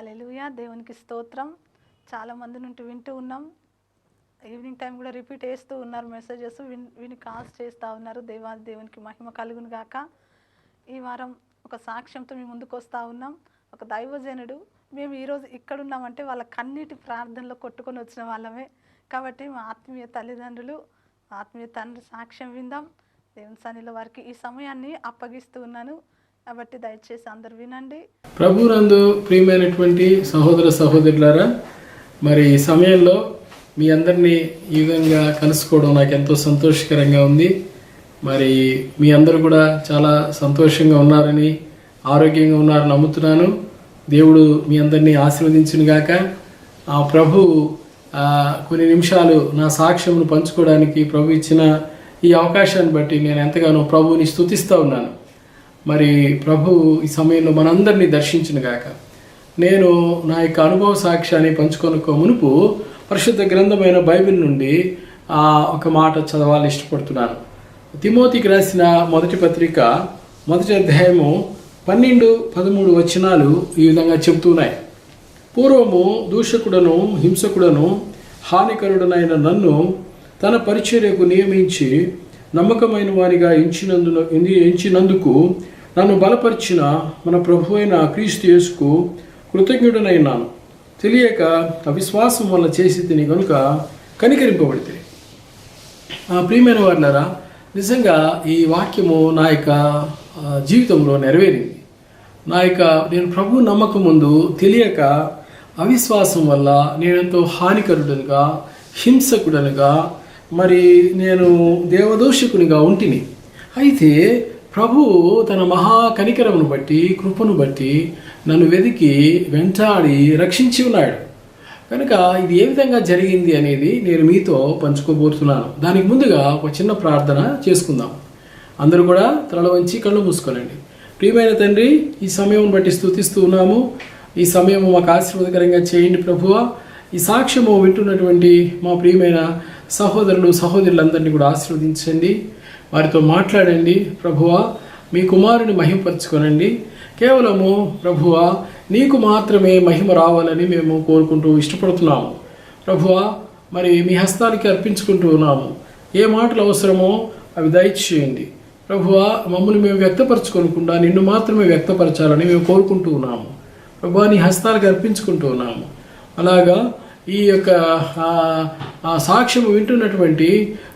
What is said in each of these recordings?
హల్లెలూయా. దేవునికి స్తోత్రం. చాలామంది నుండి వింటూ ఉన్నాం. ఈవినింగ్ టైం కూడా రిపీట్ చేస్తూ ఉన్నారు మెసేజెస్, విని కాల్స్ చేస్తూ ఉన్నారు. దేవునికి మహిమ కలుగును గాక. ఈ వారం ఒక సాక్ష్యంతో మేము ముందుకు వస్తూ ఉన్నాం. ఒక దైవజనుడు, మేము ఈరోజు ఇక్కడున్నామంటే వాళ్ళ కన్నీటి ప్రార్థనలో కొట్టుకొని వచ్చిన వాళ్ళమే. కాబట్టి మా ఆత్మీయ తల్లిదండ్రులు, ఆత్మీయ తండ్రి సాక్ష్యం విందాం. దేవుని సన్నిధిలో వారికి ఈ సమయాన్ని అప్పగిస్తూ ఉన్నాను. కాబట్టి దయచేసి అందరు వినండి. ప్రభునందు ప్రియమైనటువంటి సహోదర సహోదరులారా, మరి ఈ సమయంలో మీ అందరినీ ఈ విధంగా కలుసుకోవడం నాకు ఎంతో సంతోషకరంగా ఉంది. మరి మీ అందరూ కూడా చాలా సంతోషంగా ఉన్నారని, ఆరోగ్యంగా ఉన్నారని నమ్ముతున్నాను. దేవుడు మీ అందరినీ ఆశీర్వదించును గాక. ఆ ప్రభు కొన్ని నిమిషాలు నా సాక్ష్యమును పంచుకోవడానికి ప్రభు ఇచ్చిన ఈ అవకాశాన్ని బట్టి నేను ఎంతగానో ప్రభువుని స్తుతిస్తూ ఉన్నాను. మరి ప్రభు ఈ సమయంలో మనందరినీ దర్శించును గాక. నేను నా యొక్క అనుభవ సాక్ష్యాన్ని పంచుకొనుకో మునుపు పరిశుద్ధ గ్రంథమైన బైబిల్ నుండి ఒక మాట చదవాలని ఇష్టపడుతున్నాను. తిమోతికి రాసిన మొదటి పత్రిక 1వ అధ్యాయము 12-13 వచనాలు ఈ విధంగా చెబుతున్నాయి. పూర్వము దూషకుడను, హింసకుడను, హానికరుడనైన నన్ను తన పరిచర్యకు నియమించి నమ్మకమైన వారిగా ఎంచినందుకు నన్ను బలపరిచిన మన ప్రభు అయిన క్రీస్తు యేసుకు కృతజ్ఞుడనైనాను. తెలియక అవిశ్వాసం వల్ల చేసి తిని కనుక కనికరింపబడితే. ప్రియమైన వారులారా, నిజంగా ఈ వాక్యము నా యొక్క జీవితంలో నెరవేరింది. నేను ప్రభు నమ్మకం ముందు తెలియక అవిశ్వాసం వల్ల నేనెంతో హానికరుడనుగా, హింసకుడనుగా, మరి నేను దేవదోషకునిగా ఉంటిని. అయితే ప్రభు తన మహా కనికరమును బట్టి, కృపను బట్టి నన్ను వెంటాడి రక్షించి ఉన్నాడు. కనుక ఇది ఏ విధంగా జరిగింది అనేది నేను మీతో పంచుకోబోతున్నాను. దానికి ముందుగా ఒక చిన్న ప్రార్థన చేసుకుందాం. అందరూ కూడా తల వంచి కళ్ళు మూసుకోనండి. ప్రియమైన తండ్రి, ఈ సమయం బట్టి స్తుతిస్తూ ఉన్నాము. ఈ సమయం మాకు ఆశీర్వాదకరంగా చేయండి ప్రభువా. ఈ సాక్ష్యము వింటున్నటువంటి మా ప్రియమైన సహోదరులు సహోదరులందరినీ కూడా ఆశీర్వదించండి. వారితో మాట్లాడండి ప్రభువా. మీ కుమారుని మహిమపరచుకోనండి. కేవలము ప్రభువా నీకు మాత్రమే మహిమ రావాలని మేము కోరుకుంటూ ఇష్టపడుతున్నాము ప్రభువా. మరి మీ హస్తానికి అర్పించుకుంటూ ఉన్నాము. ఏ మాటలు అవసరమో అవి దయచేయండి ప్రభువా. మమ్మల్ని మేము వ్యక్తపరచుకోకుండా నిన్ను మాత్రమే వ్యక్తపరచాలని మేము కోరుకుంటూ ఉన్నాము ప్రభువా. నీ హస్తాలకు అర్పించుకుంటూ ఉన్నాము. అలాగా ఈ యొక్క సాక్ష్యం వింటున్నటువంటి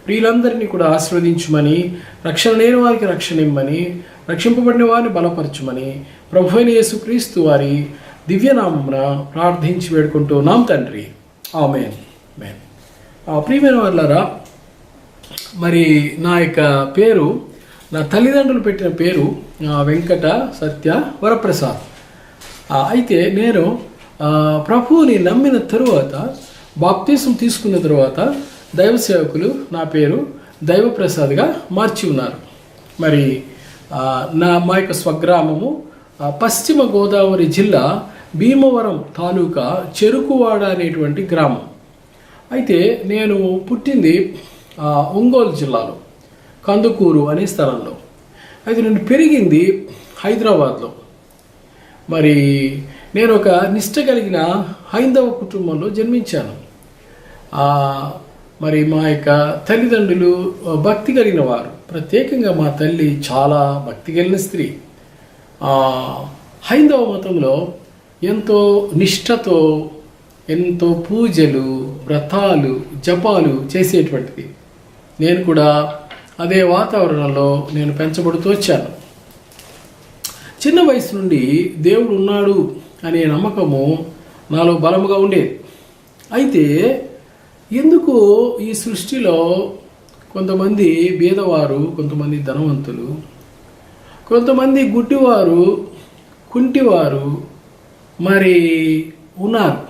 ప్రియులందరినీ కూడా ఆశీర్వదించమని, రక్షణ లేని వారికి రక్షణ ఇమ్మని, రక్షింపబడిన వారిని బలపరచమని ప్రభు అయిన యేసుక్రీస్తు వారి దివ్యనామమున ప్రార్థించి వేడుకుంటున్నాం తండ్రి. ఆమేన్. ప్రియమైన వారులారా, మరి నా యొక్క పేరు, నా తల్లిదండ్రులు పెట్టిన పేరు వెంకట సత్య వరప్రసాద్. అయితే నేను ప్రభువుని నమ్మిన తరువాత, బాప్తిసం తీసుకున్న తరువాత దైవ సేవకులు నా పేరు దైవప్రసాద్గా మార్చి ఉన్నారు. మరి మా యొక్క స్వగ్రామము పశ్చిమ గోదావరి జిల్లా భీమవరం తాలూకా చెరుకువాడ అనేటువంటి గ్రామం. అయితే నేను పుట్టింది ఒంగోలు జిల్లాలో కందుకూరు అనే స్థలంలో. అయితే నేను పెరిగింది హైదరాబాద్లో. మరి నేను ఒక నిష్ట కలిగిన హైందవ కుటుంబంలో జన్మించాను. మరి మా యొక్క తల్లిదండ్రులు భక్తి కలిగిన వారు. ప్రత్యేకంగా మా తల్లి చాలా భక్తి కలిగిన స్త్రీ. హైందవ మతంలో ఎంతో నిష్ఠతో, ఎంతో పూజలు, వ్రతాలు, జపాలు చేసేటువంటిది. నేను కూడా అదే వాతావరణంలో నేను పెంచబడుతూ వచ్చాను. చిన్న వయసు నుండి దేవుడు ఉన్నాడు అనే నమ్మకము నాలో బలముగా ఉండేది. అయితే ఎందుకు ఈ సృష్టిలో కొంతమంది బీదవారు, కొంతమంది ధనవంతులు, కొంతమంది గుడ్డివారు, కుంటివారు మరి ఉన్నారు?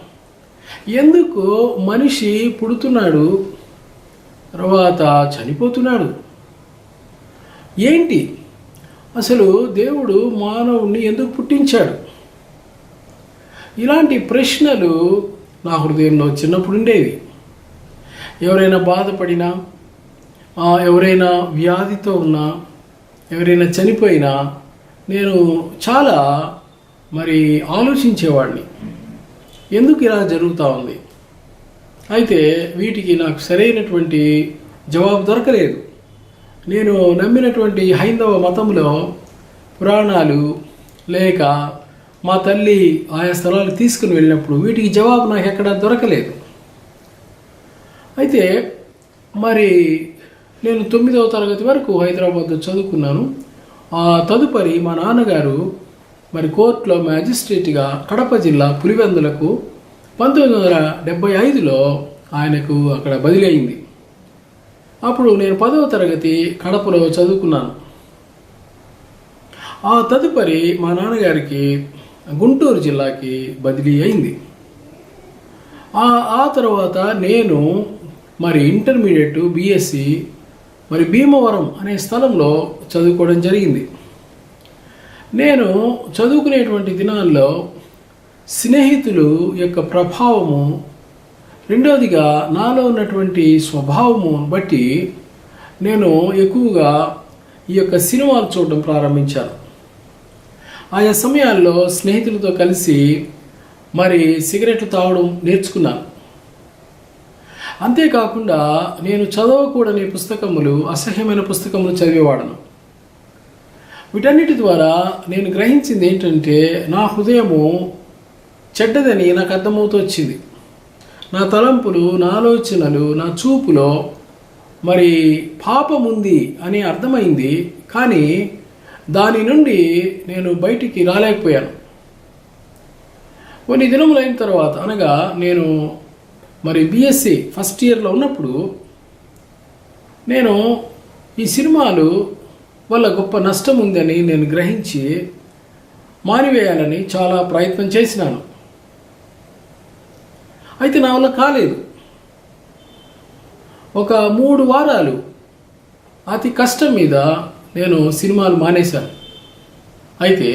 ఎందుకు మనిషి పుడుతున్నాడు, తర్వాత చనిపోతున్నాడు? ఏంటి అసలు దేవుడు మానవుణ్ణి ఎందుకు పుట్టించాడు? ఇలాంటి ప్రశ్నలు నా హృదయంలో చిన్నప్పుడు ఉండేవి. ఎవరైనా బాధపడినా, ఎవరైనా వ్యాధితో ఉన్నా, ఎవరైనా చనిపోయినా నేను చాలా ఆలోచించేవాడిని. ఎందుకు ఇలా జరుగుతూ ఉంది? అయితే వీటికి నాకు సరైనటువంటి జవాబు దొరకలేదు. నేను నమ్మినటువంటి హైందవ మతంలో పురాణాలు లేక మా తల్లి ఆయా స్థలాలు తీసుకుని వెళ్ళినప్పుడు వీటికి జవాబు నాకు ఎక్కడ దొరకలేదు. అయితే మరి నేను 9వ తరగతి వరకు హైదరాబాద్లో చదువుకున్నాను. ఆ తదుపరి మా నాన్నగారు మరి కోర్టులో మ్యాజిస్ట్రేట్గా కడప జిల్లా పులివెందులకు 1975లో ఆయనకు అక్కడ బదిలీ అయింది. అప్పుడు నేను 10వ తరగతి కడపలో చదువుకున్నాను. ఆ తదుపరి మా నాన్నగారికి గుంటూరు జిల్లాకి బదిలీ అయింది. ఆ తర్వాత నేను మరి ఇంటర్మీడియట్ బీఎస్సీ మరి భీమవరం అనే స్థలంలో చదువుకోవడం జరిగింది. నేను చదువుకునేటువంటి దినాల్లో స్నేహితులు యొక్క ప్రభావము, రెండవదిగా నాలో ఉన్నటువంటి స్వభావము బట్టి నేను ఎక్కువగా ఈ యొక్క సినిమాలు చూడడం ప్రారంభించాను. ఆయా సమయాల్లో స్నేహితులతో కలిసి మరి సిగరెట్లు తాగడం నేర్చుకున్నాను. అంతేకాకుండా నేను చదవకూడని పుస్తకములు, అసహ్యమైన పుస్తకములు చదివేవాడను. వీటన్నిటి ద్వారా నేను గ్రహించింది ఏంటంటే నా హృదయము చెడ్డదని నాకు అర్థమవుతూ వచ్చింది. నా తలంపులు, నా ఆలోచనలు, నా చూపులో మరి పాపముంది అని అర్థమైంది. కానీ దాని నుండి నేను బయటికి రాలేకపోయాను. కొన్ని దినములైన తర్వాత, అనగా నేను మరి బీఎస్సీ ఫస్ట్ ఇయర్లో ఉన్నప్పుడు నేను ఈ సినిమాలు వల్ల గొప్ప నష్టం ఉందని నేను గ్రహించి మానివేయాలని చాలా ప్రయత్నం చేసినాను. అయితే నా వల్ల కాలేదు. ఒక 3 వారాలు అతి కష్టం మీద నేను సినిమాలు మానేశాను. అయితే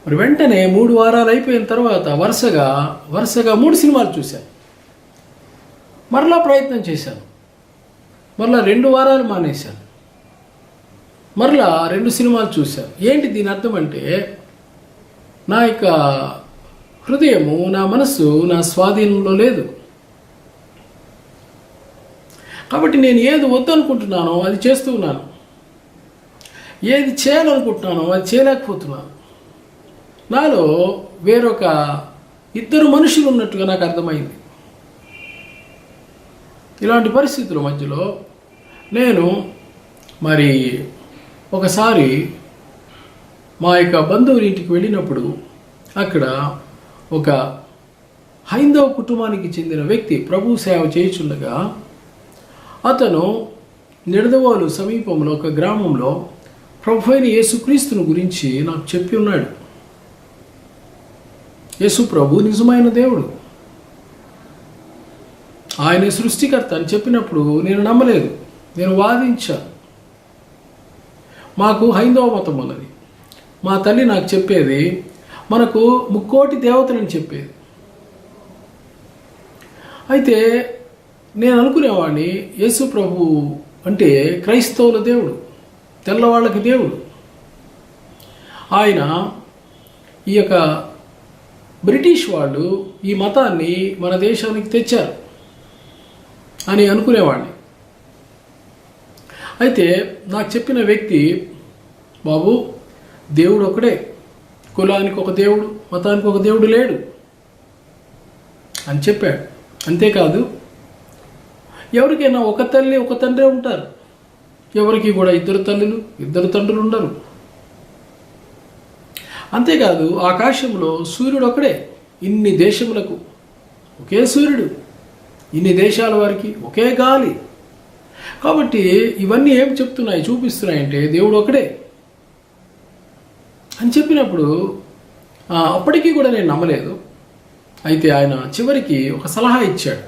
మరి వెంటనే 3 వారాలు అయిపోయిన తర్వాత వరుసగా 3 సినిమాలు చూశాను. మరలా ప్రయత్నం చేశాను. మరలా 2 వారాలు మానేశాను. మరలా 2 సినిమాలు చూశాను. ఏంటి దీని అర్థం అంటే, నా యొక్క హృదయము, నా మనస్సు నా స్వాధీనంలో లేదు. కాబట్టి నేను ఏది వద్దనుకుంటున్నానో అది చేస్తూ ఉన్నాను. ఏది చేయాలనుకుంటున్నానో అది చేయలేకపోతున్నాను. నాలో వేరొక 2 మనుషులు ఉన్నట్టుగా నాకు అర్థమైంది. ఇలాంటి పరిస్థితుల మధ్యలో నేను మరి ఒకసారి మా యొక్క బంధువుల ఇంటికి వెళ్ళినప్పుడు అక్కడ ఒక హైందవ కుటుంబానికి చెందిన వ్యక్తి ప్రభు సేవ చేయుచుండగా అతను నిడదవోలు సమీపంలో ఒక గ్రామంలో ప్రభు అయిన యేసుక్రీస్తుని గురించి నాకు చెప్పి ఉన్నాడు. యేసు ప్రభు నిజమైన దేవుడు, ఆయన సృష్టికర్త అని చెప్పినప్పుడు నేను నమ్మలేదు. నేను వాదించాను. మాకు హైందవ మతం ఉన్నది. మా తల్లి నాకు చెప్పేది మనకు 3 కోటి దేవతలని చెప్పేది. అయితే నేను అనుకునేవాడిని యేసు ప్రభు అంటే క్రైస్తవుల దేవుడు, తెల్లవాళ్ళకి దేవుడు. ఆయన ఈ యొక్క బ్రిటిష్ వాళ్ళు ఈ మతాన్ని మన దేశానికి తెచ్చారు అని అనుకునేవాడిని. అయితే నాకు చెప్పిన వ్యక్తి, బాబు దేవుడు ఒకడే, కులానికి ఒక దేవుడు, మతానికి ఒక దేవుడు లేడు అని చెప్పాడు. అంతేకాదు, ఎవరికైనా ఒక తల్లి ఒక తండ్రి ఉంటారు, ఎవరికి కూడా 2 తల్లులు 2 తండ్రులు ఉండరు. అంతేకాదు, ఆకాశంలో సూర్యుడు ఒకడే, ఇన్ని దేశములకు ఒకే సూర్యుడు, ఇన్ని దేశాల వారికి ఒకే గాలి. కాబట్టి ఇవన్నీ ఏం చెప్తున్నాయి, చూపిస్తున్నాయంటే దేవుడు ఒకడే అని చెప్పినప్పుడు అప్పటికీ కూడా నేను నమ్మలేదు. అయితే ఆయన చివరికి ఒక సలహా ఇచ్చాడు.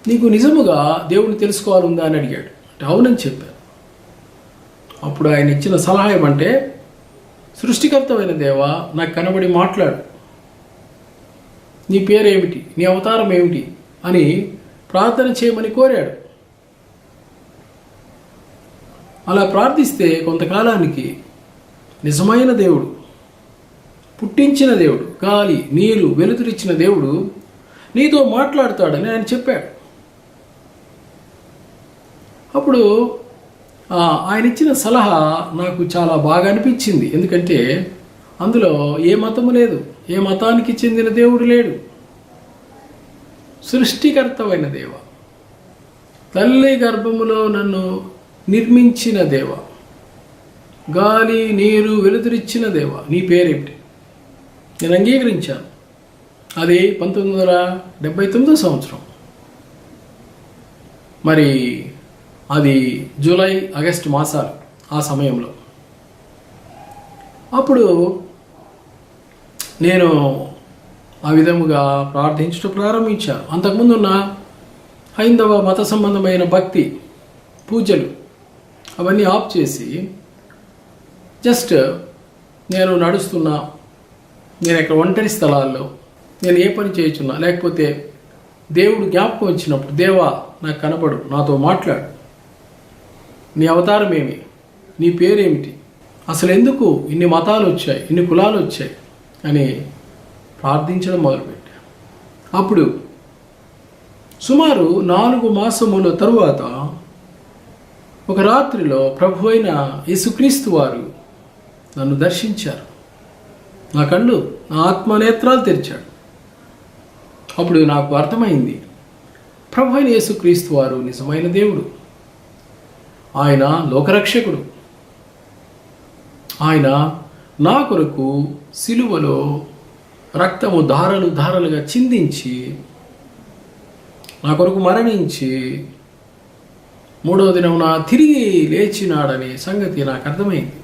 నీకు నిజముగా దేవుడిని తెలుసుకోవాలందా అని అడిగాడు. అంటే అవునని చెప్పాను. అప్పుడు ఆయన ఇచ్చిన సలహా ఏమంటే, సృష్టికర్తమైన దేవా, నాకు కనబడి మాట్లాడు, నీ పేరేమిటి, నీ అవతారం ఏమిటి అని ప్రార్థన చేయమని కోరాడు. అలా ప్రార్థిస్తే కొంతకాలానికి నిజమైన దేవుడు, పుట్టించిన దేవుడు, గాలి, నీరు, వెలుతురిచ్చిన దేవుడు నీతో మాట్లాడతాడని ఆయన చెప్పాడు. అప్పుడు ఆయన ఇచ్చిన సలహా నాకు చాలా బాగా అనిపించింది. ఎందుకంటే అందులో ఏ మతము లేదు, ఏ మతానికి చెందిన దేవుడు లేడు. సృష్టికర్తమైన దేవ, తల్లి గర్భములో నన్ను నిర్మించిన దేవ, గాలి, నీరు, వెలుతురిచ్చిన దేవ, నీ పేరేమిటి? నేను అంగీకరించాను. అది 1979 సంవత్సరం. మరి అది జూలై, ఆగస్టు మాసాలు ఆ సమయంలో. అప్పుడు నేను ఆ విధముగా ప్రార్థించడం ప్రారంభించాను. అంతకుముందు ఉన్న హైందవ మత సంబంధమైన భక్తి, పూజలు అవన్నీ ఆఫ్ చేసి జస్ట్ నేను నడుస్తున్నా, నేను ఇక్కడ ఒంటరి స్థలాల్లో నేను ఏ పని చేయుచున్నా, లేకపోతే దేవుడు జ్ఞాపకం వచ్చినప్పుడు, దేవా నాకు కనబడు, నాతో మాట్లాడు, నీ అవతారం ఏమి, నీ పేరేమిటి, అసలు ఎందుకు ఇన్ని మతాలు వచ్చాయి, ఇన్ని కులాలు వచ్చాయి అని ప్రార్థించడం మొదలుపెట్టాను. అప్పుడు సుమారు 4 మాసముల తరువాత ఒక రాత్రిలో ప్రభు అయిన యేసుక్రీస్తు వారు నన్ను దర్శించారు. నా కళ్ళు, నా ఆత్మనేత్రాలు తెరిచాడు. అప్పుడు నాకు అర్థమైంది, ప్రభు అయిన యేసుక్రీస్తు వారు నిజమైన దేవుడు, ఆయన లోకరక్షకుడు. ఆయన నా కొరకు సిలువలో రక్తము ధారలు ధారలుగా చిందించి నా కొరకు మరణించి 3వ దినమున తిరిగి లేచినాడనే సంగతి నాకు అర్థమైంది.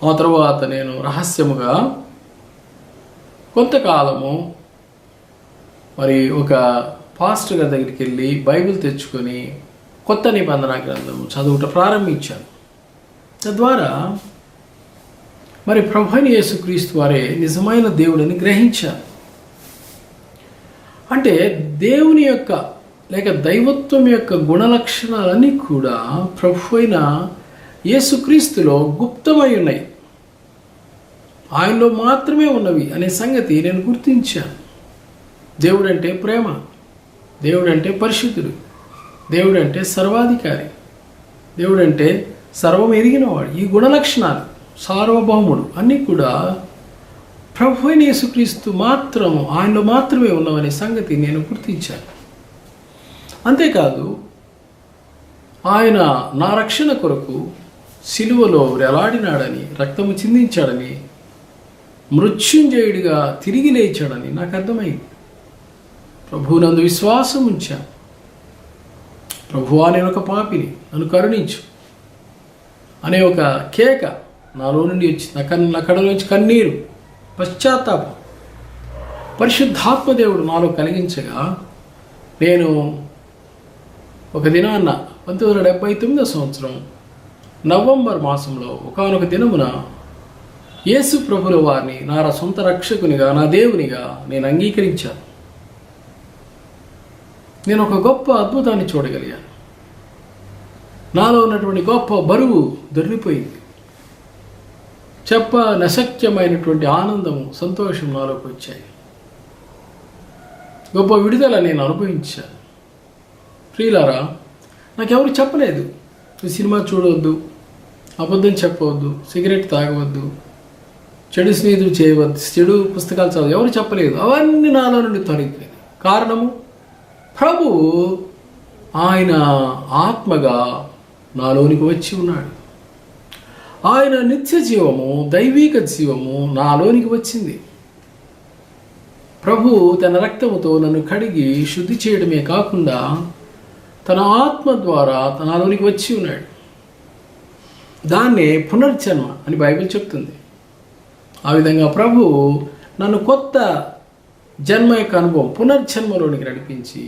ఆ తర్వాత నేను రహస్యముగా కొంతకాలము మరి ఒక పాస్టర్ గారి దగ్గరికి వెళ్ళి బైబిల్ తెచ్చుకొని కొత్త నిబంధన గ్రంథము చదువుట ప్రారంభించాను. తద్వారా మరి ప్రభువైన యేసుక్రీస్తు వారే నిజమైన దేవుడిని గ్రహించాను. అంటే దేవుని యొక్క లేక దైవత్వం యొక్క గుణలక్షణాలన్నీ కూడా ప్రభువైన యేసుక్రీస్తులో గుప్తమై ఉన్నాయి, ఆయనలో మాత్రమే ఉన్నవి అనే సంగతి నేను గుర్తించాను. దేవుడంటే ప్రేమ, దేవుడంటే పరిశుద్ధుడు, దేవుడంటే సర్వాధికారి, దేవుడంటే సర్వం ఎరిగినవాడు. ఈ గుణలక్షణాలు, సార్వభౌముడు అన్నీ కూడా ప్రభు అయిన యేసుక్రీస్తు మాత్రం, ఆయనలో మాత్రమే ఉన్నవనే సంగతి నేను గుర్తించాను. అంతేకాదు, ఆయన నా రక్షణ కొరకు సిలువలో వేలాడినాడని, రక్తము చిందించాడని, మృత్యుంజయుడిగా తిరిగి లేచాడని నాకు అర్థమైంది. ప్రభువునందు విశ్వాసం ఉంచాను. ప్రభువా, నేను ఒక పాపిని, నన్ను కరుణించు అనే ఒక కేక నాలో నుండి వచ్చి నా కళ్ళలోంచి కన్నీరు, పశ్చాత్తాపం పరిశుద్ధాత్మదేవుడు నాలో కలిగించగా, నేను ఒక దినాన్న 1979 సంవత్సరం నవంబర్ మాసంలో ఒకానొక దినమున యేసు ప్రభుల వారిని నా సొంత రక్షకునిగా, నా దేవునిగా నేను అంగీకరించాను. నేను ఒక గొప్ప అద్భుతాన్ని చూడగలిగాను. నాలో ఉన్నటువంటి గొప్ప బరువు దొరికిపోయింది. నశక్యమైనటువంటి ఆనందము, సంతోషం నాలోకి వచ్చాయి. గొప్ప విడుదల నేను అనుభవించాను. ప్రియులారా, నాకెవరు చెప్పలేదు, నువ్వు సినిమా చూడవద్దు, అబద్ధం చెప్పవద్దు, సిగరెట్ తాగవద్దు, చెడు స్నేహితులు చేయవద్దు, చెడు పుస్తకాలు చదవద్దు, ఎవరు చెప్పలేదు. అవన్నీ నాలో నుండి తొలగిపోయింది. కారణము, ప్రభువు ఆయన ఆత్మగా నాలోనికి వచ్చి ఉన్నాడు. ఆయన నిత్య జీవము, దైవిక జీవము నాలోనికి వచ్చింది. ప్రభు తన రక్తముతో నన్ను కడిగి శుద్ధి చేయడమే కాకుండా తన ఆత్మ ద్వారా నాలోనికి వచ్చి ఉన్నాడు. దాన్నే పునర్జన్మ అని బైబిల్ చెప్తుంది. ఆ విధంగా ప్రభు నన్ను కొత్త జన్మ యొక్క అనుభవం, పునర్జన్మలోనికి నడిపించి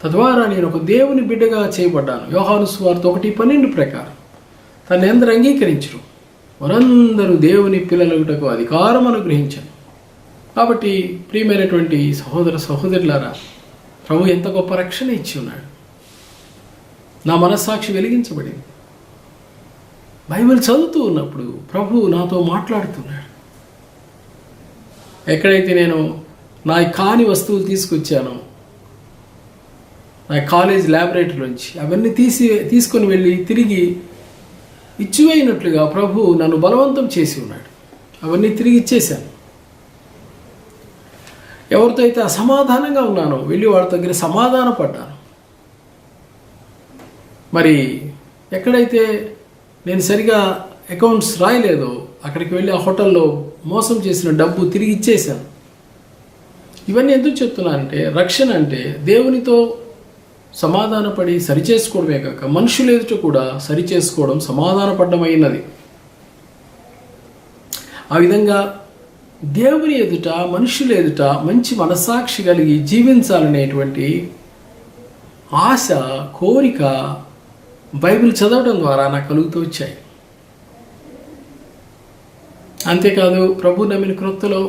తద్వారా నేను ఒక దేవుని బిడ్డగా చేయబడ్డాను. యోహాను సువార్త 1:12 ప్రకారం తను ఎందరు అంగీకరించరు వారందరూ దేవుని పిల్లలుటకు అధికారం అనుగ్రహించాను. కాబట్టి ప్రియమైనటువంటి సహోదర సహోదరులారా, ప్రభు ఎంత గొప్ప రక్షణ ఇచ్చి ఉన్నాడు. నా మనస్సాక్షి వెలిగించబడింది. బైబిల్ చదువుతూ ఉన్నప్పుడు ప్రభు నాతో మాట్లాడుతున్నాడు. ఎక్కడైతే నేను నా కాని వస్తువులు తీసుకొచ్చానో, నా కాలేజ్ ల్యాబొరేటరీలోంచి అవన్నీ తీసుకొని వెళ్ళి తిరిగి ఇచ్చివేయినట్లుగా ప్రభు నన్ను బలవంతం చేసి ఉన్నాడు. అవన్నీ తిరిగి ఇచ్చేశాను. ఎవరితో అయితే అసమాధానంగా ఉన్నానో వెళ్ళి వాళ్ళ దగ్గర సమాధాన పడ్డాను. మరి ఎక్కడైతే నేను సరిగా అకౌంట్స్ రాయలేదో అక్కడికి వెళ్ళి ఆ హోటల్లో మోసం చేసిన డబ్బు తిరిగి ఇచ్చేశాను. ఇవన్నీ ఎందుకు చెప్తున్నానంటే, రక్షణ అంటే దేవునితో సమాధానపడి సరిచేసుకోవడమే కాక మనుషులు ఎదుట కూడా సరిచేసుకోవడం, సమాధానపడమైనది. ఆ విధంగా దేవుని ఎదుట, మనుషుల ఎదుట మంచి మనస్సాక్షి కలిగి జీవించాలనేటువంటి ఆశ, కోరిక బైబిల్ చదవడం ద్వారా నాకు కలుగుతూ వచ్చాయి. అంతేకాదు ప్రభు నమ్మిన క్రొత్తలో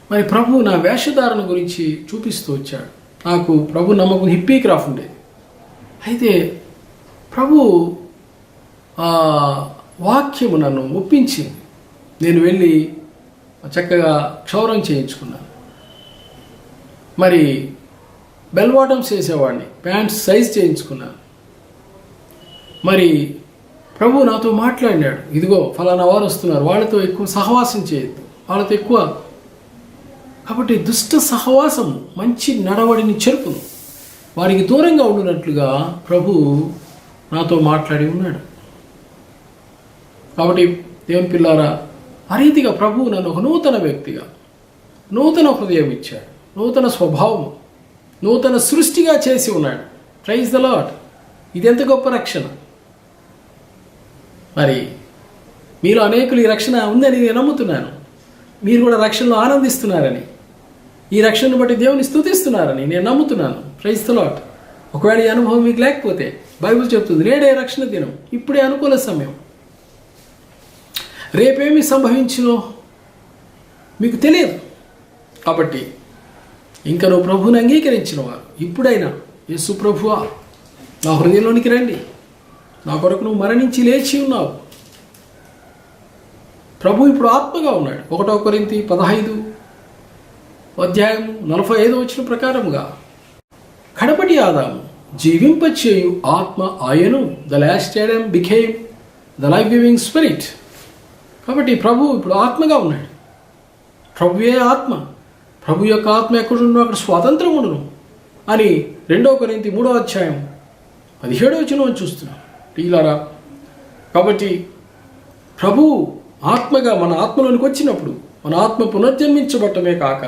మరి ప్రభు నా వేషధారణ గురించి చూపిస్తూ వచ్చాడు. నాకు ప్రభు నమ్మకం హిప్పీ క్రాఫ్ట్ ఉండేది. అయితే ప్రభు వాక్యము నన్ను ఒప్పించింది. నేను వెళ్ళి చక్కగా క్షౌరం చేయించుకున్నాను. మరి బెల్ బాటమ్స్ వేసేవాడిని, ప్యాంట్స్ సైజ్ చేయించుకున్నాను. మరి ప్రభు నాతో మాట్లాడినాడు, ఇదిగో ఫలానా వారు వస్తున్నారు, వాళ్ళతో ఎక్కువ సహవాసం చేయొద్దు, వాళ్ళతో ఎక్కువ. కాబట్టి దుష్ట సహవాసము మంచి నడవడిని చెరుపును, వారికి దూరంగా ఉండినట్లుగా ప్రభు నాతో మాట్లాడి ఉన్నాడు. కాబట్టి దేవుని పిల్లారా, ఆ రీతిగా ప్రభువు నన్ను ఒక నూతన వ్యక్తిగా, నూతన హృదయం ఇచ్చాడు, నూతన స్వభావం, నూతన సృష్టిగా చేసి ఉన్నాడు. Praise the Lord. ఇది ఎంత గొప్ప రక్షణ! మరి మీలో అనేకులు ఈ రక్షణ ఉందని నేను నమ్ముతున్నాను. మీరు కూడా రక్షణలో ఆనందిస్తున్నారని, ఈ రక్షణను బట్టి దేవుని స్తుతిస్తున్నారని నేను నమ్ముతున్నాను. Praise the Lord. ఒకవేళ ఈ అనుభవం మీకు లేకపోతే బైబిల్ చెప్తుంది, నేడే రక్షణ దినం, ఇప్పుడే అనుకూల సమయం. రేపేమి సంభవించునో మీకు తెలియదు. కాబట్టి ఇంకా నువ్వు ప్రభువుని అంగీకరించిన వారు ఇప్పుడైనా, యేసు ప్రభువా నా హృదయంలోనికి రండి, నా కొరకు నువ్వు మరణించి లేచి ఉన్నావు. ప్రభు ఇప్పుడు ఆత్మగా ఉన్నాడు. 1 కొరింథీ 15:45 ప్రకారముగా కడపటి ఆదాము జీవింపచేయు ఆత్మ ఆయను, the last Adam became the life giving spirit. కాబట్టి ప్రభు ఇప్పుడు ఆత్మగా ఉన్నాడు. ప్రభువే ఆత్మ. ప్రభు యొక్క ఆత్మ ఎక్కడుండో అక్కడ స్వాతంత్రం ఉండును అని 2 కొరింథీ 3:17 చూస్తున్నాం ప్రియులారా. కాబట్టి ప్రభు ఆత్మగా మన ఆత్మలోనికి వచ్చినప్పుడు మన ఆత్మ పునర్జన్మించబట్టమే కాక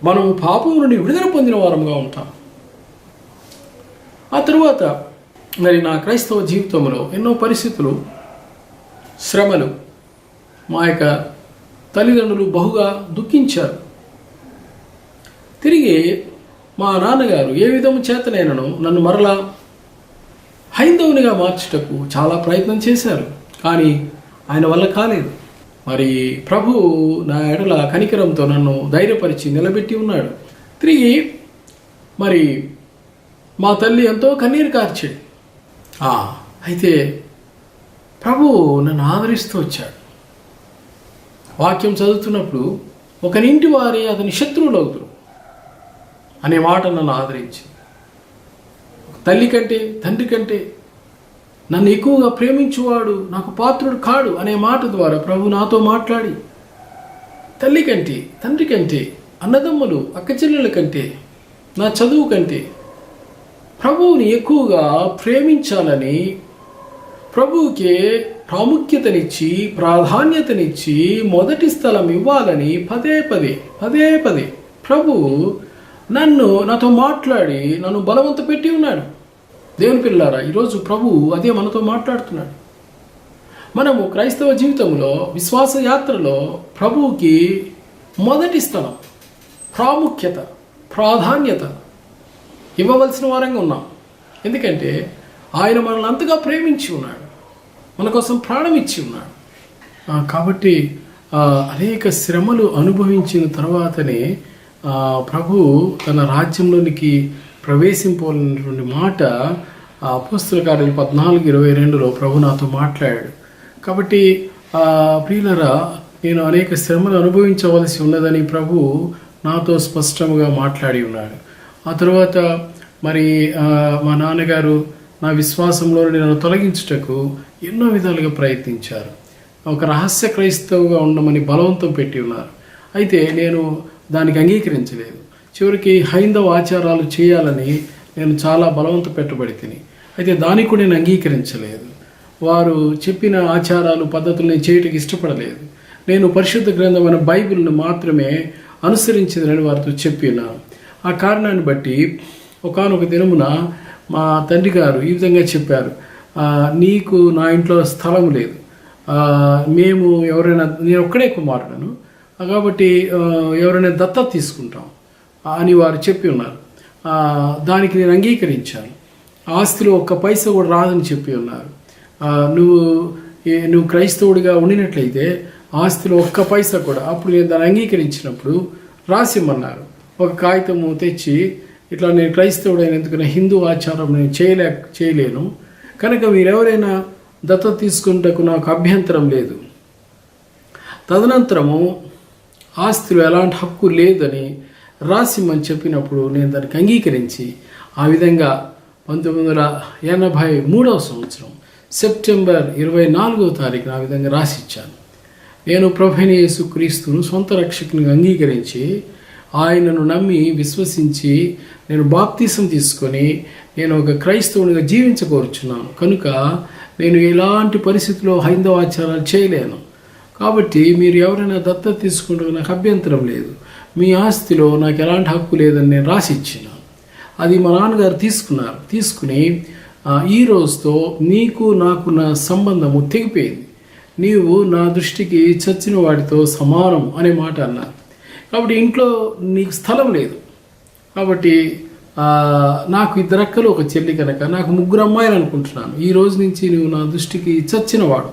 మనం పాపం నుండి విడుదల పొందిన వారంగా ఉంటాం. ఆ తరువాత మరి నా క్రైస్తవ జీవితంలో ఎన్నో పరిస్థితులు, శ్రమలు, మా యొక్క తల్లిదండ్రులు బహుగా దుఃఖించారు. తిరిగి మా నాన్నగారు ఏ విధము చేతనైనను నన్ను మరలా హైందవునిగా మార్చుటకు చాలా ప్రయత్నం చేశారు, కానీ ఆయన వల్ల కాలేదు. మరి ప్రభు నా ఎడల కనికరంతో నన్ను ధైర్యపరిచి నిలబెట్టి ఉన్నాడు. తిరిగి మరి మా తల్లి ఎంతో కన్నీరు కార్చేది. అయితే ప్రభు నన్ను ఆదరిస్తూ వచ్చాడు. వాక్యం చదువుతున్నప్పుడు ఒకరింటి వారి అతని శత్రువులు అవుతురు అనే మాట నన్ను ఆదరించింది. తల్లి కంటే, తండ్రి కంటే నన్ను ఎక్కువగా ప్రేమించువాడు నాకు పాత్రుడు కాడు అనే మాట ద్వారా ప్రభు నాతో మాట్లాడి, తల్లి కంటే, తండ్రి కంటే, అన్నదమ్ములు, అక్కచెల్లెల కంటే, నా చదువు కంటే ప్రభువుని ఎక్కువగా ప్రేమించాలని, ప్రభువుకే ప్రాముఖ్యతనిచ్చి, ప్రాధాన్యతనిచ్చి, మొదటి స్థలం ఇవ్వాలని పదే పదే ప్రభువు నాతో మాట్లాడి నన్ను బలవంత పెట్టి ఉన్నాడు. దేవుని పిల్లారా, ఈరోజు ప్రభువు అదే మనతో మాట్లాడుతున్నాడు. మనము క్రైస్తవ జీవితంలో, విశ్వాస యాత్రలో ప్రభువుకి మొదటి స్థలం, ప్రాముఖ్యత, ప్రాధాన్యత ఇవ్వవలసిన వారంగా ఉన్నాం. ఎందుకంటే ఆయన మనల్ని అంతగా ప్రేమించి ఉన్నాడు, మన కోసం ప్రాణం ఇచ్చి ఉన్నాడు. కాబట్టి అనేక శ్రమలు అనుభవించిన తర్వాతనే ప్రభు తన రాజ్యంలోనికి ప్రవేశింపాలన్నటువంటి మాట అపోస్తల కార్యాలు 14:22లో ప్రభు నాతో మాట్లాడాడు. కాబట్టి ప్రియులరా, నేను అనేక శ్రమలు అనుభవించవలసి ఉన్నదని ప్రభు నాతో స్పష్టంగా మాట్లాడి ఉన్నాడు. ఆ తర్వాత మరి మా నాన్నగారు నా విశ్వాసంలో నన్ను తొలగించుటకు ఎన్నో విధాలుగా ప్రయత్నించారు. ఒక రహస్య క్రైస్తవుగా ఉండమని బలవంతం పెట్టి ఉన్నారు. అయితే నేను దానికి అంగీకరించలేదు. చివరికి హైందవ ఆచారాలు చేయాలని నేను చాలా బలవంత పెట్టబడి తిని, అయితే దానికి కూడా నేను అంగీకరించలేదు. వారు చెప్పిన ఆచారాలు పద్ధతులు నేను చేయటానికి ఇష్టపడలేదు. నేను పరిశుద్ధ గ్రంథమైన బైబిల్ను మాత్రమే అనుసరించిందని వారితో చెప్పినాను. ఆ కారణాన్ని బట్టి ఒకానొక దినమున మా తండ్రి గారు ఈ విధంగా చెప్పారు, నీకు నా ఇంట్లో స్థలం లేదు, మేము ఎవరైనా, నేను ఒక్కడే కుమారుడను కాబట్టి ఎవరైనా దత్తత తీసుకుంటాం అని వారు చెప్పి ఉన్నారు. దానికి నేను అంగీకరించాను. ఆస్తిలో ఒక్క పైసా కూడా రాదని చెప్పి ఉన్నారు. నువ్వు క్రైస్తవుడిగా ఉండినట్లయితే ఆస్తిలో ఒక్క పైసా కూడా, అప్పుడు నేను దాన్ని అంగీకరించినప్పుడు రాసిమ్మన్నారు. ఒక కాగితము తెచ్చి, ఇట్లా నేను క్రైస్తవుడైనందుకు నా హిందూ ఆచారం నేను చేయలేను కనుక మీరెవరైనా దత్తత తీసుకుంటకు నాకు అభ్యంతరం లేదు. తదనంతరము ఆస్తిలో ఎలాంటి హక్కు లేదని రాసిమ్మని చెప్పినప్పుడు నేను దానికి అంగీకరించి ఆ విధంగా 1983 సంవత్సరం సెప్టెంబర్ 24వ తారీఖున ఆ విధంగా రాసిచ్చాను. నేను ప్రభువైన యేసుక్రీస్తును సొంత రక్షకునిగా అంగీకరించి ఆయనను నమ్మి విశ్వసించి నేను బాప్తీసం తీసుకొని నేను ఒక క్రైస్తవునిగా జీవించకోరుచున్నాను. కనుక నేను ఎలాంటి పరిస్థితుల్లో హైందవ ఆచారాలు చేయలేను. కాబట్టి మీరు ఎవరైనా దత్తత తీసుకుంటే నాకు అభ్యంతరం లేదు. మీ ఆస్తిలో నాకు ఎలాంటి హక్కు లేదని నేను రాసి ఇచ్చినాను. అది మా నాన్నగారు తీసుకున్నారు. తీసుకుని ఈ రోజుతో నీకు నాకు నా సంబంధము తెగిపోయింది, నీవు నా దృష్టికి చచ్చిన వాడితో సమానం అనే మాట అన్నారు. కాబట్టి ఇంట్లో నీకు స్థలం లేదు. కాబట్టి నాకు 2 అక్కలు ఒక చెల్లి కనుక నాకు 3 అమ్మాయిలు అనుకుంటున్నాను. ఈ రోజు నుంచి నువ్వు నా దృష్టికి చచ్చినవాడు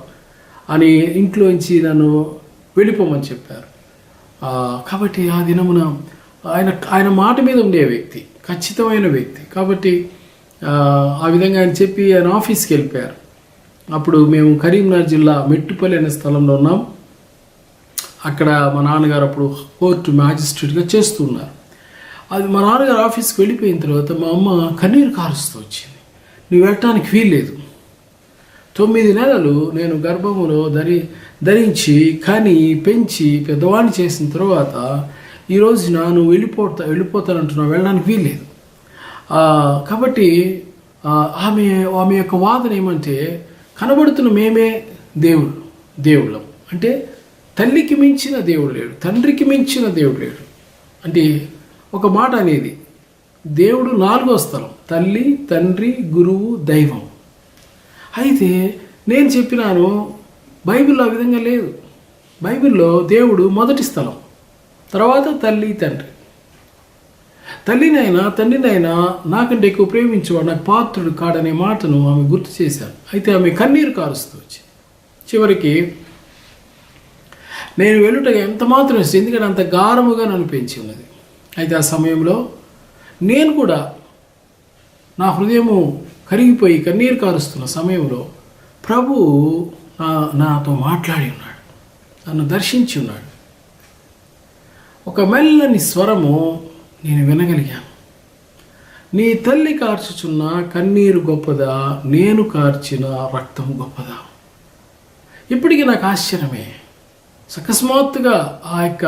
అని ఇంట్లోంచి నన్ను వెళ్ళిపోమని చెప్పారు. కాబట్టి ఆ దినమున ఆయన మాట మీద ఉండే వ్యక్తి, ఖచ్చితమైన వ్యక్తి. కాబట్టి ఆ విధంగా ఆయన చెప్పి ఆయన ఆఫీస్కి వెళ్ళిపోయారు. అప్పుడు మేము కరీంనగర్ జిల్లా మెట్టుపల్లి అనే స్థలంలో ఉన్నాం. అక్కడ మా నాన్నగారు అప్పుడు కోర్టు మ్యాజిస్ట్రేట్గా చేస్తున్నారు. అది మా నాన్నగారు ఆఫీస్కి వెళ్ళిపోయిన తర్వాత మా అమ్మ కన్నీరు కారుస్తూ వచ్చింది. నువ్వు వెళ్ళటానికి వీల్లేదు. 9 నెలలు నేను గర్భములో ధరించి కని పెంచి పెద్దవాడిని చేసిన తర్వాత ఈరోజు నువ్వు వెళ్ళిపోతానంటున్నావు, వెళ్ళడానికి వీల్లేదు. కాబట్టి ఆమె యొక్క వాదన ఏమంటే, కనబడుతున్న మేమే దేవుళ్ళం అంటే తల్లికి మించిన దేవుడు లేడు, తండ్రికి మించిన దేవుడు లేడు. అంటే ఒక మాట అనేది, దేవుడు 4వ స్థలం, తల్లి, తండ్రి, గురువు, దైవం. అయితే నేను చెప్పినాను బైబిల్లో ఆ విధంగా లేదు. బైబిల్లో దేవుడు మొదటి స్థలం, తర్వాత తల్లి, తండ్రి. తల్లినైనా తండ్రినైనా నాకంటే ఎక్కువ ప్రేమించేవాడు నాకు పాత్రుడు కాడనే మాటను ఆమె గుర్తు చేశాను. అయితే ఆమె కన్నీరు కారుస్తూ వచ్చింది. చివరికి నేను వెళ్ళుటగా ఎంత మాత్రం ఇష్టం, ఎందుకంటే అంత గారముగా నన్ను పెంచి ఉన్నది. అయితే ఆ సమయంలో నేను కూడా నా హృదయము కరిగిపోయి కన్నీరు కారుస్తున్న సమయంలో ప్రభు నాతో మాట్లాడి ఉన్నాడు, నన్ను దర్శించి ఉన్నాడు. ఒక మెల్లని స్వరము నేను వినగలిగాను. నీ తల్లి కార్చుచున్న కన్నీరు గొప్పదా, నేను కార్చిన రక్తం గొప్పదా? ఇప్పటికీ నాకు ఆశ్చర్యమే. అకస్మాత్తుగా ఆ యొక్క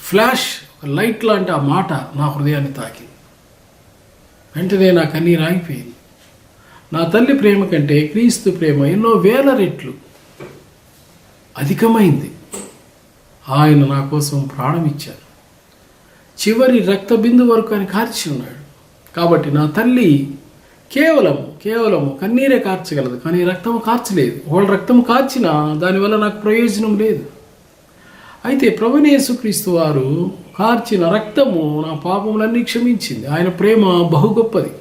ఫ్లాష్, ఒక లైట్ లాంటి ఆ మాట నా హృదయాన్ని తాకింది. వెంటనే నా కన్నీరు ఆగిపోయింది. నా తల్లి ప్రేమ కంటే క్రీస్తు ప్రేమ ఎన్నో వేల రెట్లు అధికమైంది. ఆయన నా కోసం ప్రాణం ఇచ్చారు. చివరి రక్త బిందు వరకు ఆయన కార్చి ఉన్నాడు. కాబట్టి నా తల్లి కేవలము కన్నీరే కార్చగలదు, కానీ రక్తము కార్చలేదు. వాళ్ళ రక్తము కార్చినా దానివల్ల నాకు ప్రయోజనం లేదు. అయితే ప్రభువైన యేసుక్రీస్తు వారు కార్చిన రక్తము నా పాపములన్నీ క్షమించింది. ఆయన ప్రేమ బహు గొప్పది.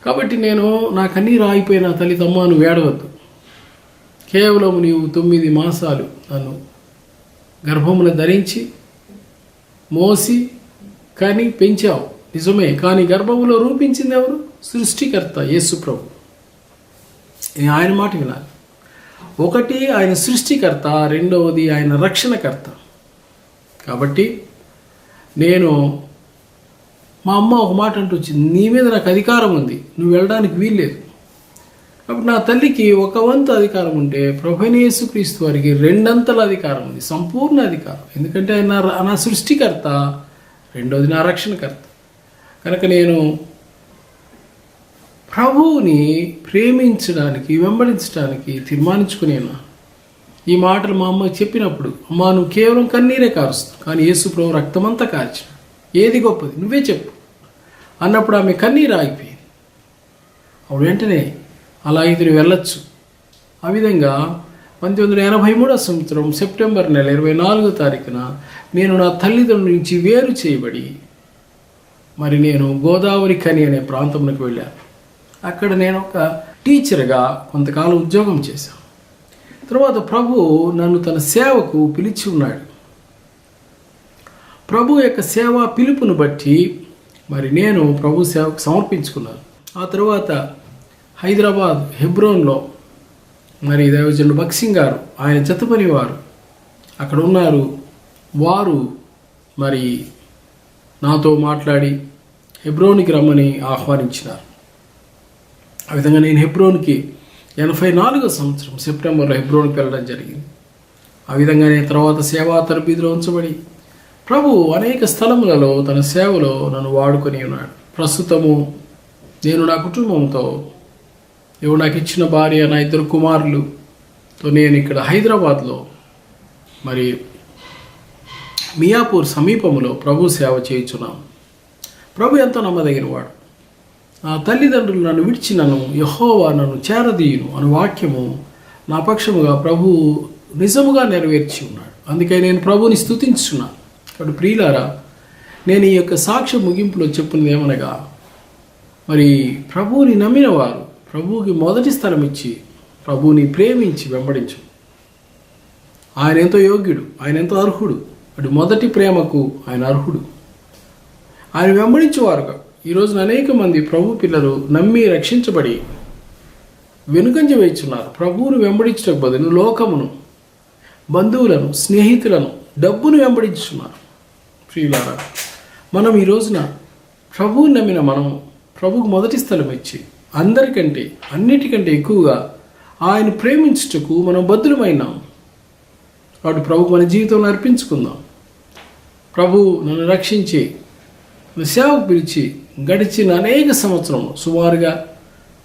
కాబట్టి నేను నా కన్నీరు ఆగిపోయిన తల్లిదమ్మ, నువ్వు ఏడవద్దు. కేవలం నీవు 9 మాసాలు నన్ను గర్భమున ధరించి మోసి కని పెంచావు నిజమే, కానీ గర్భములో రూపించింది ఎవరు? సృష్టికర్త యేసు ప్రభు. ఆయన మాట వినాలి. ఒకటి ఆయన సృష్టికర్త, రెండవది ఆయన రక్షణకర్త. కాబట్టి నేను, మా అమ్మ ఒక మాట అంటూ వచ్చింది, నీ మీద నాకు అధికారం ఉంది, నువ్వు వెళ్ళడానికి వీల్లేదు. కాబట్టి నా తల్లికి ఒక వంతు అధికారం ఉంటే ప్రభువైన యేసుక్రీస్తు వారికి రెండంతల అధికారం ఉంది, సంపూర్ణ అధికారం. ఎందుకంటే ఆయన నా సృష్టికర్త, రెండోది నా రక్షణకర్త. కనుక నేను ప్రభువుని ప్రేమించడానికి, వెంబడించడానికి తీర్మానించుకునేనా. ఈ మాటలు మా అమ్మ చెప్పినప్పుడు, అమ్మా నువ్వు కేవలం కన్నీరే కారుస్తావు, కానీ యేసు ప్రభు రక్తమంతా కార్చు, ఏది గొప్పది నువ్వే చెప్పు అన్నప్పుడు ఆమె కన్నీరు ఆగిపోయింది. అప్పుడు వెంటనే అలా ఇది వెళ్ళొచ్చు. ఆ విధంగా 1983 సంవత్సరం సెప్టెంబర్ నెల 24వ తారీఖున నేను నా తల్లిదండ్రుల నుంచి వేరు చేయబడి మరి నేను గోదావరి కని అనే ప్రాంతంలోకి వెళ్ళాను. అక్కడ నేను ఒక టీచర్గా కొంతకాలం ఉద్యోగం చేశాను. తర్వాత ప్రభు నన్ను తన సేవకు పిలిచి ఉన్నాడు. ప్రభు యొక్క సేవా పిలుపును బట్టి మరి నేను ప్రభు సేవకు సమర్పించుకున్నాను. ఆ తర్వాత హైదరాబాద్ హెబ్రోన్లో మరి దైవజనుడు బక్సింగ్ గారు, ఆయన జతపని వారు అక్కడ ఉన్నారు. వారు మరి నాతో మాట్లాడి హెబ్రోన్కి రమ్మని ఆహ్వానించినారు. ఆ విధంగా నేను హెబ్రోన్కి 84వ సంవత్సరం సెప్టెంబర్లో హెబ్రోన్కి వెళ్ళడం జరిగింది. ఆ విధంగా నేను తర్వాత సేవా తరబీదులో ఉంచబడి ప్రభు అనేక స్థలములలో తన సేవలో నన్ను వాడుకొని ఉన్నాడు. ప్రస్తుతము నేను నా కుటుంబంతో, దేవుడు నాకు ఇచ్చిన భార్య, నా 2 కుమారులతో నేను ఇక్కడ హైదరాబాద్లో మరి మియాపూర్ సమీపంలో ప్రభు సేవ చేయుచున్నాను. ప్రభు ఎంతో నమ్మదగిన వాడు. నా తల్లిదండ్రులు నన్ను విడిచి నన్ను యెహోవా నన్ను చేరదీయును అను వాక్యము నా పక్షముగా ప్రభు నిజముగా నెరవేర్చి ఉన్నాడు. అందుకే నేను ప్రభుని స్తుతించున్నాను. కాబట్టి ప్రియులారా, నేను ఈ యొక్క సాక్ష్య ముగింపులో చెప్పున్నది ఏమనగా, మరి ప్రభువుని నమ్మిన వారు ప్రభువుకి మొదటి స్థలం ఇచ్చి ప్రభువుని ప్రేమించి వెంబడించు. ఆయన ఎంతో యోగ్యుడు, ఆయన ఎంతో అర్హుడు. అటు మొదటి ప్రేమకు ఆయన అర్హుడు. ఆయన వెంబడించేవారుగా ఈ రోజున అనేక మంది ప్రభు పిల్లలు నమ్మి రక్షించబడి వెనుకంజ వేస్తున్నారు. ప్రభువును వెంబడించడానికి బదులు లోకమును, బంధువులను, స్నేహితులను, డబ్బును వెంబడించున్నారు. ప్రియులారా, మనం ఈ రోజున ప్రభువుని నమ్మిన మనం ప్రభువుకు మొదటి స్థలం ఇచ్చి అందరికంటే అన్నిటికంటే ఎక్కువగా ఆయన ప్రేమించుటకు మనం బద్దులమైనాం. కాబట్టి ప్రభుకు మన జీవితంలో అర్పించుకుందాం. ప్రభు నన్ను రక్షించి సేవకు పిలిచి గడిచిన అనేక సంవత్సరములు, సుమారుగా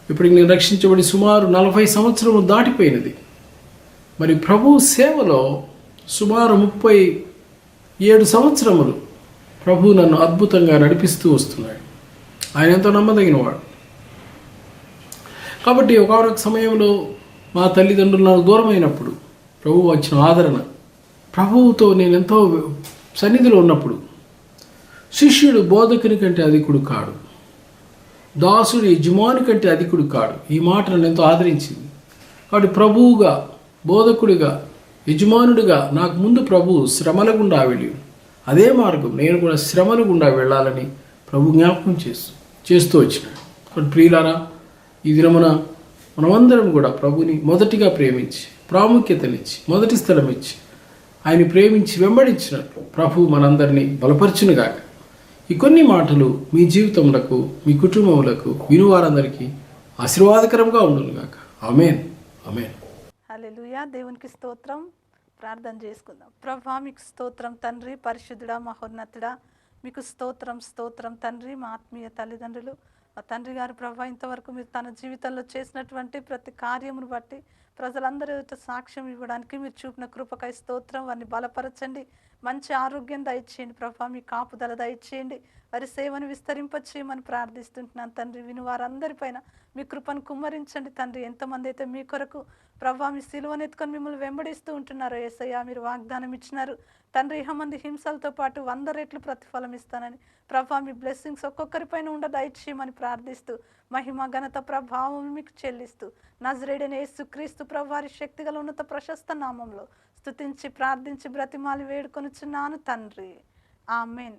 ఇప్పటికి నేను రక్షించబడి సుమారు 40 సంవత్సరములు దాటిపోయినది. మరి ప్రభు సేవలో సుమారు 37 సంవత్సరములు ప్రభు నన్ను అద్భుతంగా నడిపిస్తూ వస్తున్నాడు. ఆయన ఎంతో నమ్మదగినవాడు. కాబట్టి ఒకనొక సమయంలో మా తల్లిదండ్రులు నాకు దూరమైనప్పుడు ప్రభు వచ్చిన ఆదరణ, ప్రభువుతో నేను ఎంతో సన్నిధిలో ఉన్నప్పుడు, శిష్యుడు బోధకుని కంటే అధికుడు కాడు, దాసుడు యజమాని కంటే అధికుడు కాడు, ఈ మాట నన్ను ఎంతో ఆదరించింది. కాబట్టి ప్రభువుగా, బోధకుడిగా, యజమానుడిగా నాకు ముందు ప్రభు శ్రమల గుండా వెళ్ళి అదే మార్గం నేను కూడా శ్రమల గుండా వెళ్ళాలని ప్రభు జ్ఞాపకం చేస్తూ వచ్చినాడు. కాబట్టి ప్రియులారా, ఈ దినమున మనమందరం కూడా ప్రభుని మొదటిగా ప్రేమించి, ప్రాముఖ్యతనిచ్చి, మొదటి స్థలం ఇచ్చి, ఆయన ప్రేమించి వెంబడించినట్లు ప్రభు మనందరినీ బలపరచునుగాక. ఈ కొన్ని మాటలు మీ జీవితములకు, మీ కుటుంబములకు, వినువారందరికీ ఆశీర్వాదకరంగా ఉండునుగాక. ఆమేన్, ఆమేన్. హల్లెలూయా. దేవునికి స్తోత్రం. ప్రార్థన చేసుకుందాం. ప్రభా మీకు స్తోత్రం తండ్రి, పరిశుద్ధుడా, మహోన్నతుడా, మీకు స్తోత్రం స్తోత్రం తండ్రి. మా ఆత్మీయ తల్లిదండ్రులు, మా తండ్రి గారు ప్రభా, ఇంతవరకు మీరు తన జీవితంలో చేసినటువంటి ప్రతి కార్యమును బట్టి ప్రజలందరూ సాక్ష్యం ఇవ్వడానికి మీరు చూపిన కృపకై స్తోత్రం. వారిని బలపరచండి, మంచి ఆరోగ్యం దయచేయండి ప్రభా, మీ కాపుదల దయచేయండి, వారి సేవను విస్తరింపచేయమని ప్రార్థిస్తుంటున్నాను తండ్రి. విని వారందరిపైన మీ కృపను కుమ్మరించండి తండ్రి. ఎంతమంది అయితే మీ కొరకు ప్రభా మీ సిలువను ఎత్తుకొని మిమ్మల్ని వెంబడిస్తూ ఉంటున్నారో యేసయ్య, మీరు వాగ్దానం ఇచ్చినారు తండ్రి, మంది హింసలతో పాటు 100 రెట్లు ప్రతిఫలం ఇస్తానని. ప్రభా మీ బ్లెస్సింగ్స్ ఒక్కొక్కరిపైన ఉండ దయచేయమని ప్రార్థిస్తూ, మహిమ ఘనత ప్రభావం మీకు చెల్లిస్తూ, నజరేయుడైన యేసుక్రీస్తు ప్రభు వారి శక్తిగల ఉన్నత ప్రశస్త నామంలో స్తుతించి ప్రార్థించి బ్రతిమాలి వేడుకొనుచున్నాను తండ్రి. ఆమేన్.